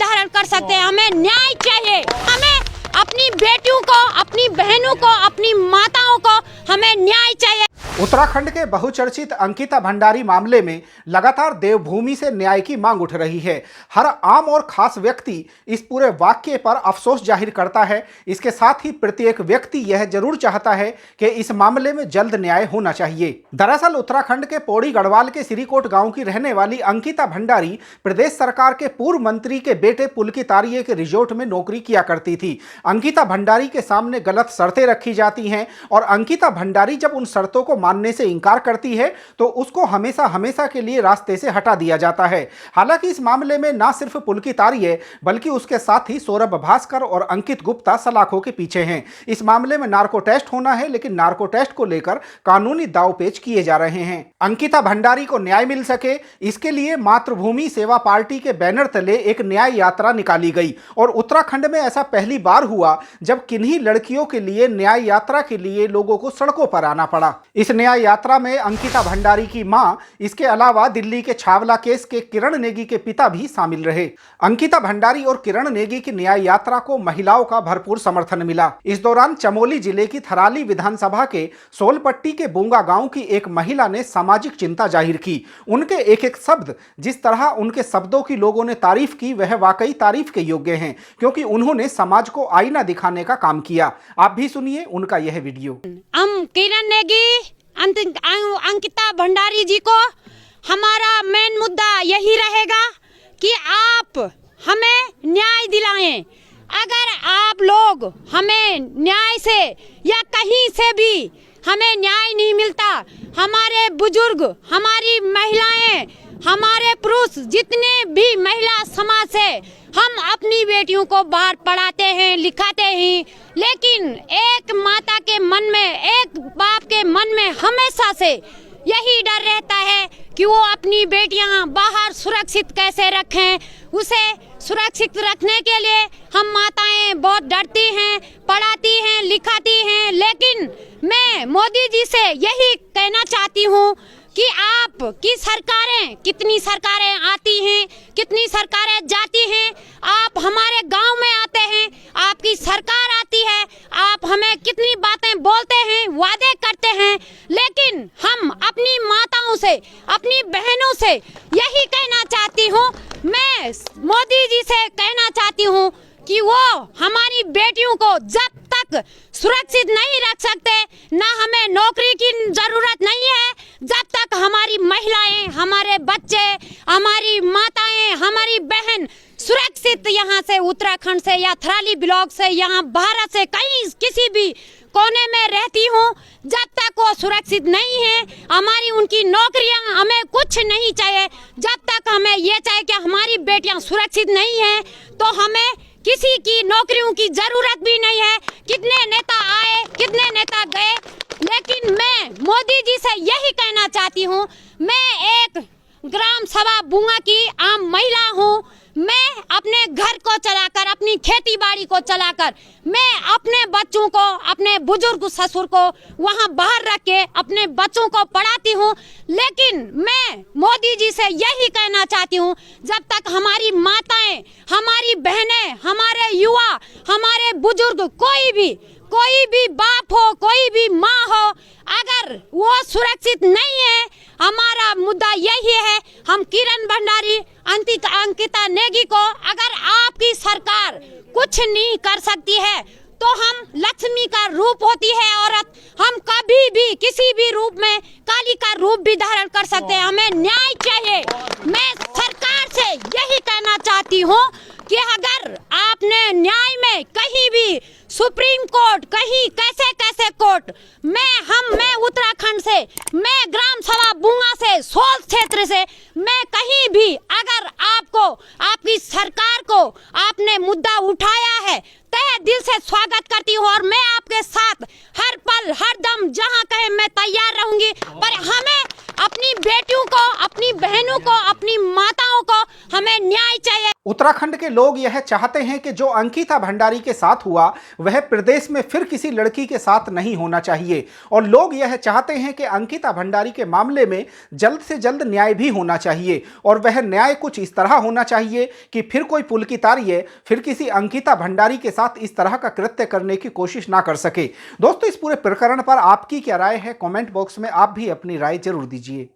धारण कर सकते हैं। हमें न्याय चाहिए। हमें अपनी बेटियों को, अपनी बहनों को, अपनी माताओं को हमें न्याय चाहिए। उत्तराखंड के बहुचर्चित अंकिता भंडारी मामले में लगातार देवभूमि से न्याय की मांग उठ रही है। हर आम और खास व्यक्ति इस पूरे वाकये पर अफसोस जाहिर करता है। इसके साथ ही प्रत्येक व्यक्ति यह जरूर चाहता है कि इस मामले में जल्द न्याय होना चाहिए। दरअसल उत्तराखंड के पौड़ी गढ़वाल के सिरीकोट गांव की रहने वाली अंकिता भंडारी प्रदेश सरकार के पूर्व मंत्री के बेटे पुलकितारिये के रिजॉर्ट में नौकरी किया करती थी। अंकिता भंडारी के सामने गलत शर्तें रखी जाती हैं और अंकिता भंडारी जब उन शर्तों को मानने से इनकार करती है तो उसको हमेशा हमेशा के लिए रास्ते से हटा दिया जाता है। हालांकि इस मामले में न सिर्फ पुलकितारिये बल्कि उसके साथ ही सौरभ भास्कर और अंकित गुप्ता सलाखों के पीछे हैं। इस मामले में नार्को टेस्ट होना है, लेकिन नार्को टेस्ट को लेकर कानूनी दांवपेच किए जा रहे हैं। अंकिता भंडारी को न्याय मिल सके, इसके लिए मातृभूमि सेवा पार्टी के बैनर तले एक न्याय यात्रा निकाली गई और उत्तराखंड में ऐसा पहली बार हुआ जब किन्हीं लड़कियों के लिए न्याय यात्रा के लिए लोगों को सड़कों पर आना पड़ा। इस न्याय यात्रा में अंकिता भंडारी की मां, इसके अलावा दिल्ली के छावला केस के किरण नेगी के पिता भी शामिल रहे। अंकिता भंडारी और किरण नेगी की न्याय यात्रा को महिलाओं का भरपूर समर्थन मिला। इस दौरान चमोली जिले की थराली विधानसभा के सोलपट्टी के बोंगा गांव की एक महिला ने सामाजिक चिंता जाहिर की। उनके एक एक शब्द, जिस तरह उनके शब्दों की लोगों ने तारीफ की, वह वाकई तारीफ के योग्य हैं, क्योंकि उन्होंने समाज को आईना दिखाने का काम किया। आप भी सुनिए उनका यह वीडियो। हम किरण नेगी, अंकिता भंडारी जी को हमारा मेन मुद्दा यही रहेगा कि आप हमें न्याय दिलाएं। अगर आप लोग हमें न्याय से या कहीं से भी हमें न्याय नहीं मिलता, हमारे बुजुर्ग, हमारी महिलाएं, हमारे पुरुष, जितने भी महिला समाज से हम अपनी बेटियों को बाहर पढ़ाते हैं, लिखाते हैं, लेकिन एक माता के मन में, एक बाप के मन में हमेशा से यही डर रहता है कि वो अपनी बेटियां बाहर सुरक्षित कैसे रखें। उसे सुरक्षित रखने के लिए हम माताएं बहुत डरती हैं, पढ़ाती हैं, लिखाती हैं। लेकिन मैं मोदी जी से यही कहना चाहती हूँ कि आप की सरकारें, कितनी सरकारें आती हैं, कितनी सरकारें जाती हैं, आप हमारे गांव में आते हैं, आपकी सरकार आती है, आप हमें कितनी बातें बोलते हैं, वादे करते हैं, लेकिन हम अपनी माताओं से, अपनी बहनों से यही कहना चाहती हूँ, मैं मोदी जी से कहना चाहती हूँ कि वो हमारी बेटियों को जब तक सुरक्षित नहीं रख सकते, ना हमें नौकरी की जरूरत नहीं है, जब तक हमारी महिलाएं, हमारे बच्चे, हमारी माताएं, हमारी बहन सुरक्षित यहाँ से उत्तराखंड से या थराली ब्लॉक से, यहाँ भारत से कहीं किसी भी कोने में रहती हूँ, जब तक वो सुरक्षित नहीं है, हमारी उनकी नौकरियां, हमें कुछ नहीं चाहिए। जब तक हमें ये चाहिए कि हमारी बेटियां सुरक्षित नहीं है तो हमें किसी की नौकरियों की जरूरत भी नहीं है। कितने नेता आए, कितने नेता गए, लेकिन मैं मोदी जी से यही कहना चाहती हूँ, मैं एक ग्राम सभा बुंगा की आम महिला हूँ। मैं अपने घर को चलाकर, अपनी खेती बाड़ी को चलाकर, मैं अपने बच्चों को, अपने बुजुर्ग ससुर को वहाँ बाहर रख के अपने बच्चों को पढ़ाती हूँ। लेकिन मैं मोदी जी से यही कहना चाहती हूँ, जब तक हमारी माताएं, हमारी बहनें, हमारे युवा, हमारे बुजुर्ग, कोई भी बाप हो, कोई भी माँ हो, अगर वो सुरक्षित नहीं है, हमारा मुद्दा यही है, हम किरण भंडारी, अंकिता नेगी को, अगर आपकी सरकार कुछ नहीं कर सकती है तो हम लक्ष्मी का रूप होती है औरत, हम कभी भी किसी भी रूप में काली का रूप भी धारण कर सकते हैं। हमें न्याय चाहिए। मैं सरकार से यही कहना चाहती हूँ कि अगर आपने न्याय में कहीं भी सुप्रीम कोर्ट, कहीं कैसे कैसे कोर्ट, मैं उत्तराखंड से, मैं ग्राम सभा बुंगा से, सोल क्षेत्र से, मैं कहीं भी अगर आपको, आपकी सरकार को आपने मुद्दा उठाया है, तहे दिल से स्वागत करती हूँ और मैं आपके साथ हर पल, हर दम, जहाँ कहे मैं तैयार रहूंगी। पर हमें अपनी बेटियों को, अपनी बहनों को, अपनी माताओं को हमें न्याय चाहिए। उत्तराखंड के लोग यह चाहते हैं कि जो अंकिता भंडारी के साथ हुआ वह प्रदेश में फिर किसी लड़की के साथ नहीं होना चाहिए और लोग यह चाहते हैं कि अंकिता भंडारी के मामले में जल्द से जल्द न्याय भी होना चाहिए और वह न्याय कुछ इस तरह होना चाहिए कि फिर कोई पुलकितारिये फिर किसी अंकिता भंडारी के साथ इस तरह का कृत्य करने की कोशिश ना कर सके। दोस्तों, इस पूरे प्रकरण पर आपकी क्या राय है? कमेंट बॉक्स में आप भी अपनी राय जरूर दीजिए।